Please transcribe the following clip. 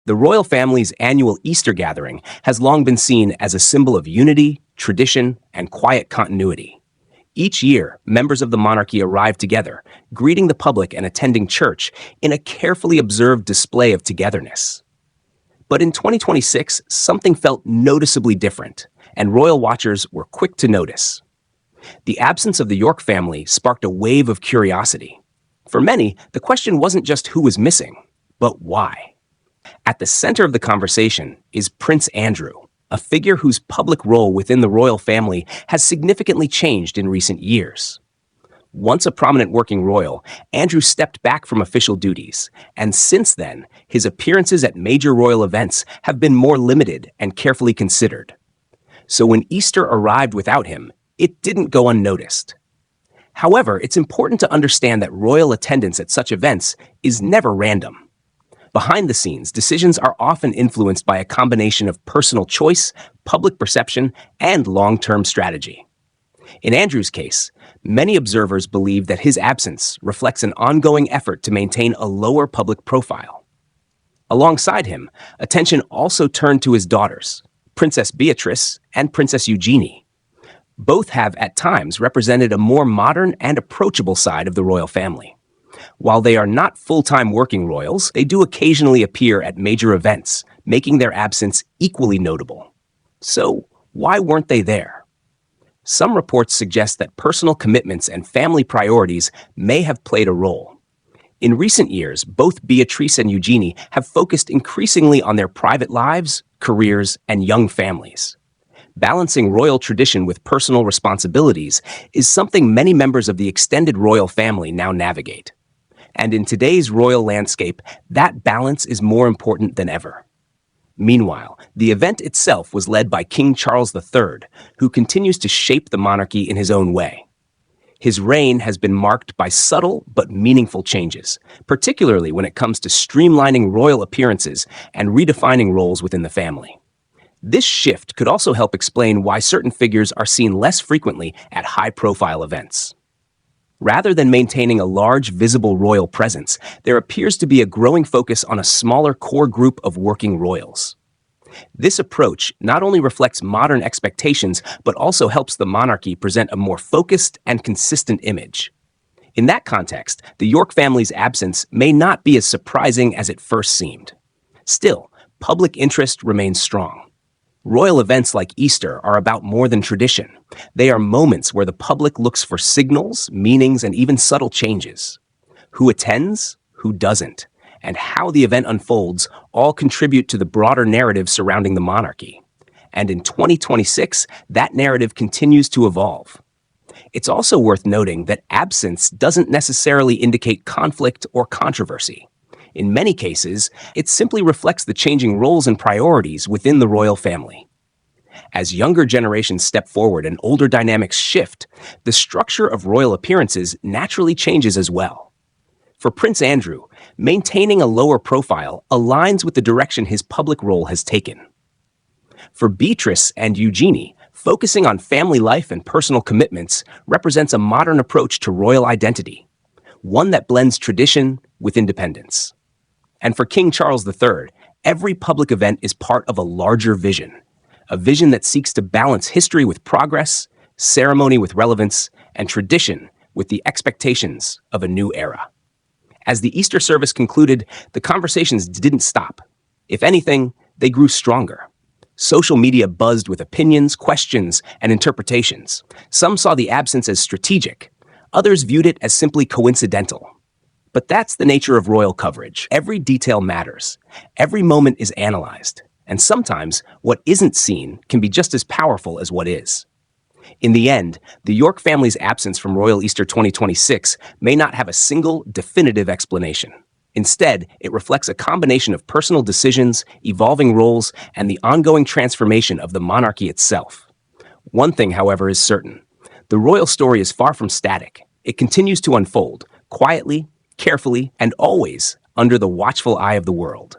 The royal family's annual Easter gathering has long been seen as a symbol of unity, tradition, and quiet continuity. Each year, members of the monarchy arrive together, greeting the public and attending church in a carefully observed display of togetherness. But in 2026, something felt noticeably different, and royal watchers were quick to notice. The absence of the York family sparked a wave of curiosity. For many, the question wasn't just who was missing, but why. At the center of the conversation is Prince Andrew, a figure whose public role within the royal family has significantly changed in recent years. Once a prominent working royal, Andrew stepped back from official duties, and since then, his appearances at major royal events have been more limited and carefully considered. So when Easter arrived without him, it didn't go unnoticed. However, it's important to understand that royal attendance at such events is never random. Behind the scenes, decisions are often influenced by a combination of personal choice, public perception, and long-term strategy. In Andrew's case, many observers believe that his absence reflects an ongoing effort to maintain a lower public profile. Alongside him, attention also turned to his daughters, Princess Beatrice and Princess Eugenie. Both have, at times, represented a more modern and approachable side of the royal family. While they are not full-time working royals, they do occasionally appear at major events, making their absence equally notable. So, why weren't they there? Some reports suggest that personal commitments and family priorities may have played a role. In recent years, both Beatrice and Eugenie have focused increasingly on their private lives, careers, and young families. Balancing royal tradition with personal responsibilities is something many members of the extended royal family now navigate. And in today's royal landscape, that balance is more important than ever. Meanwhile, the event itself was led by King Charles III, who continues to shape the monarchy in his own way. His reign has been marked by subtle but meaningful changes, particularly when it comes to streamlining royal appearances and redefining roles within the family. This shift could also help explain why certain figures are seen less frequently at high-profile events. Rather than maintaining a large, visible royal presence, there appears to be a growing focus on a smaller core group of working royals. This approach not only reflects modern expectations, but also helps the monarchy present a more focused and consistent image. In that context, the York family's absence may not be as surprising as it first seemed. Still, public interest remains strong. Royal events like Easter are about more than tradition. They are moments where the public looks for signals, meanings, and even subtle changes. Who attends, who doesn't, and how the event unfolds all contribute to the broader narrative surrounding the monarchy. And in 2026, that narrative continues to evolve. It's also worth noting that absence doesn't necessarily indicate conflict or controversy. In many cases, it simply reflects the changing roles and priorities within the royal family. As younger generations step forward and older dynamics shift, the structure of royal appearances naturally changes as well. For Prince Andrew, maintaining a lower profile aligns with the direction his public role has taken. For Beatrice and Eugenie, focusing on family life and personal commitments represents a modern approach to royal identity, one that blends tradition with independence. And for King Charles III, every public event is part of a larger vision, a vision that seeks to balance history with progress, ceremony with relevance, and tradition with the expectations of a new era. As the Easter service concluded, the conversations didn't stop. If anything, they grew stronger. Social media buzzed with opinions, questions, and interpretations. Some saw the absence as strategic. Others viewed it as simply coincidental. But that's the nature of royal coverage. Every detail matters. Every moment is analyzed. And sometimes, what isn't seen can be just as powerful as what is. In the end, the York family's absence from Royal Easter 2026 may not have a single, definitive explanation. Instead, it reflects a combination of personal decisions, evolving roles, and the ongoing transformation of the monarchy itself. One thing, however, is certain. The royal story is far from static. It continues to unfold, quietly, carefully, and always under the watchful eye of the world.